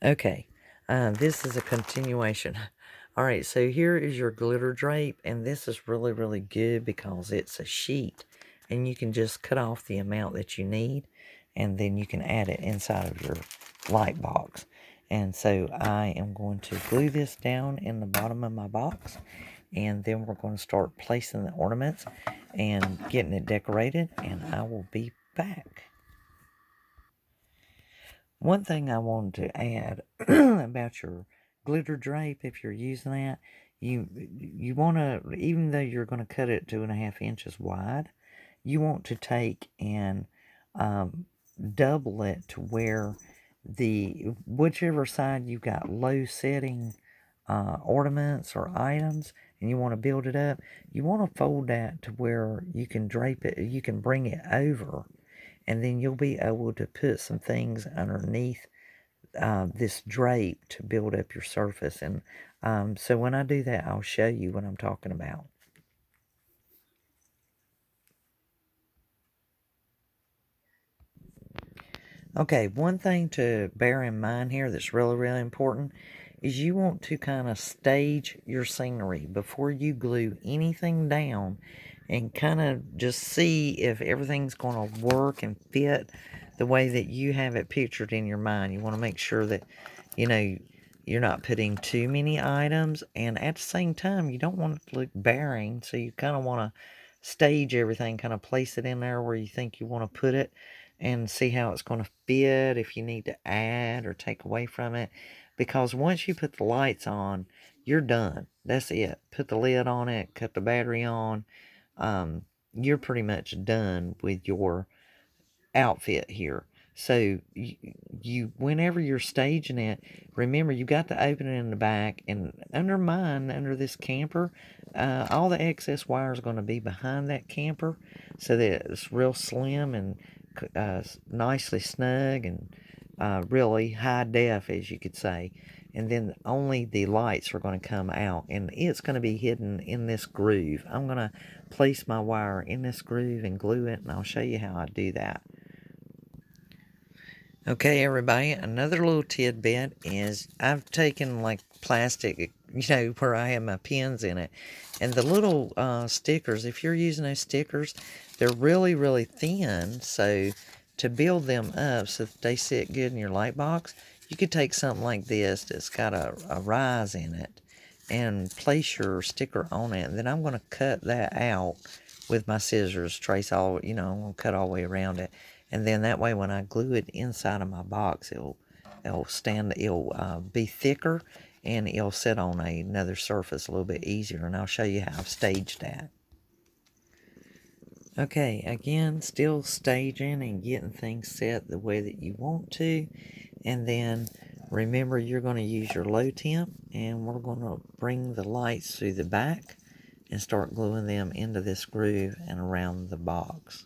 Okay, this is a continuation. All right, so here is your glitter drape, and this is really, really good because it's a sheet, and you can just cut off the amount that you need, and then you can add it inside of your light box. And so I am going to glue this down in the bottom of my box, and then we're going to start placing the ornaments and getting it decorated, and I will be back. One thing I wanted to add about your glitter drape, if you're using that, you want to, even though you're going to cut it 2.5 inches wide, you want to take and double it to where whichever side you got low setting ornaments or items, and you want to build it up, you want to fold that to where you can drape it, you can bring it over, and then you'll be able to put some things underneath this drape to build up your surface. And so when I do that, I'll show you what I'm talking about. Okay, one thing to bear in mind here that's really, really important is you want to kind of stage your scenery before you glue anything down, and kind of just see if everything's going to work and fit the way that you have it pictured in your mind. You want to make sure that, you know, you're not putting too many items, and at the same time, you don't want it to look barren, so you kind of want to stage everything, kind of place it in there where you think you want to put it, and see how it's going to fit, if you need to add or take away from it. Because once you put the lights on, you're done. That's it. Put the lid on it, cut the battery on. You're pretty much done with your outfit here. So you whenever you're staging it, remember you got to open it in the back, and under mine, under this camper, all the excess wire is going to be behind that camper, so that it's real slim and nicely snug, and really high def, as you could say. And then only the lights are going to come out, and it's going to be hidden in this groove. I'm going to place my wire in this groove and glue it, and I'll show you how I do that. Okay, everybody, another little tidbit is I've taken like plastic, where I have my pins in it, and the little stickers, if you're using those stickers, they're really, really thin, so to build them up so that they sit good in your light box, you could take something like this that's got a rise in it and place your sticker on it, and then I'm going to cut that out with my scissors, trace all, I'm going to cut all the way around it. And then that way when I glue it inside of my box, it'll be thicker, and it'll sit on another surface a little bit easier. And I'll show you how I've staged that. Okay, again, still staging and getting things set the way that you want to. And then remember, you're going to use your low temp, and we're going to bring the lights through the back and start gluing them into this groove and around the box.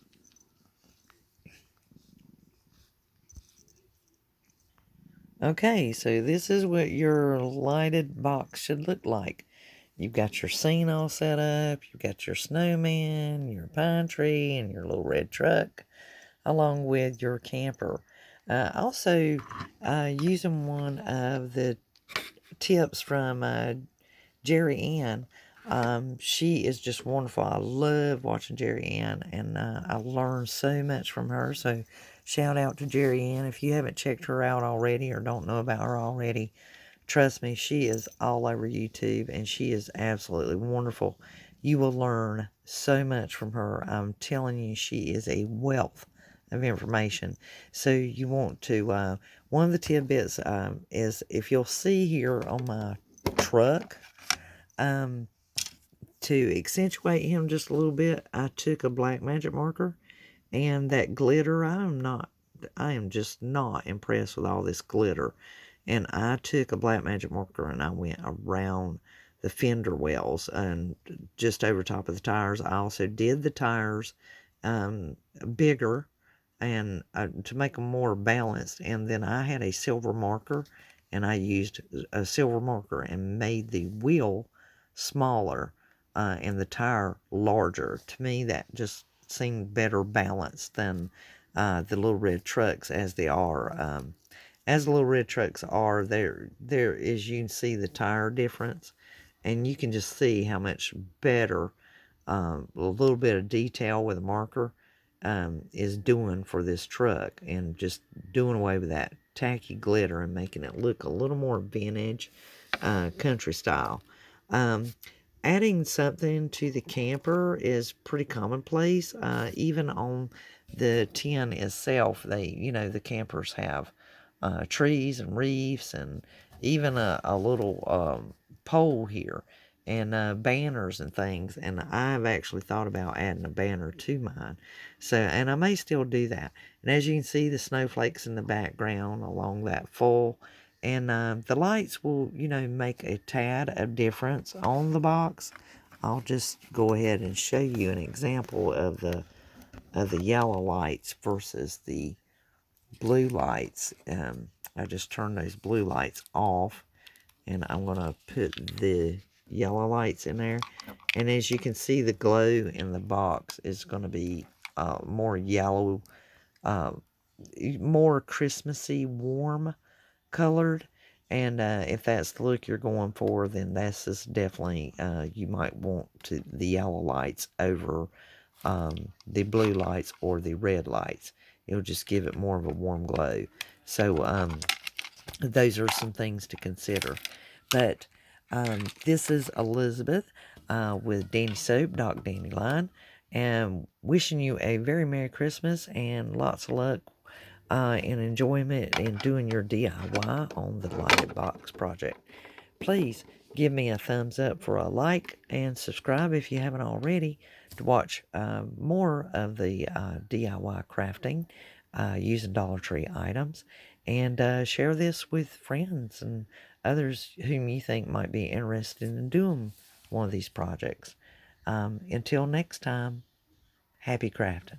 Okay, so this is what your lighted box should look like. You've got your scene all set up, you've got your snowman, your pine tree, and your little red truck, along with your camper. Also, using one of the tips from Jerry Ann. She is just wonderful. I love watching Jerry Ann, and I learned so much from her. So shout out to Jerry Ann. If you haven't checked her out already or don't know about her already, trust me, she is all over YouTube, and she is absolutely wonderful. You will learn so much from her. I'm telling you, she is a wealth of information. So you want to, one of the tidbits is, if you'll see here on my truck, to accentuate him just a little bit, I took a black magic marker, and that glitter, I am just not impressed with all this glitter. And I took a black magic marker and I went around the fender wells and just over top of the tires. I also did the tires bigger, and to make them more balanced. And then I had a silver marker, and I used a silver marker and made the wheel smaller and the tire larger. To me, that just seemed better balanced than the little red trucks as they are. as the little red trucks are, there is, you can see the tire difference, and you can just see how much better a little bit of detail with a marker is doing for this truck, and just doing away with that tacky glitter and making it look a little more vintage, country style. Um, Adding something to the camper is pretty commonplace. Even on the tin itself, the campers have trees and reefs, and even a little pole here, and banners and things. And I've actually thought about adding a banner to mine. So, and I may still do that. And as you can see, the snowflakes in the background along that full. And the lights will, make a tad of difference on the box. I'll just go ahead and show you an example of the yellow lights versus the blue lights. I just turned those blue lights off, and I'm going to put the yellow lights in there. And as you can see, the glow in the box is going to be more yellow, uh, more Christmassy, warm colored. And if that's the look you're going for, then this is definitely, you might want the yellow lights over the blue lights or the red lights. It'll just give it more of a warm glow. So those are some things to consider. But this is Elizabeth with Dandy Soap, Doc Dandelion, and wishing you a very Merry Christmas and lots of luck and enjoyment in doing your DIY on the lightbox project. Please give me a thumbs up for a like, and subscribe if you haven't already to watch more of the DIY crafting using Dollar Tree items, and share this with friends and others whom you think might be interested in doing one of these projects. Until next time, happy crafting.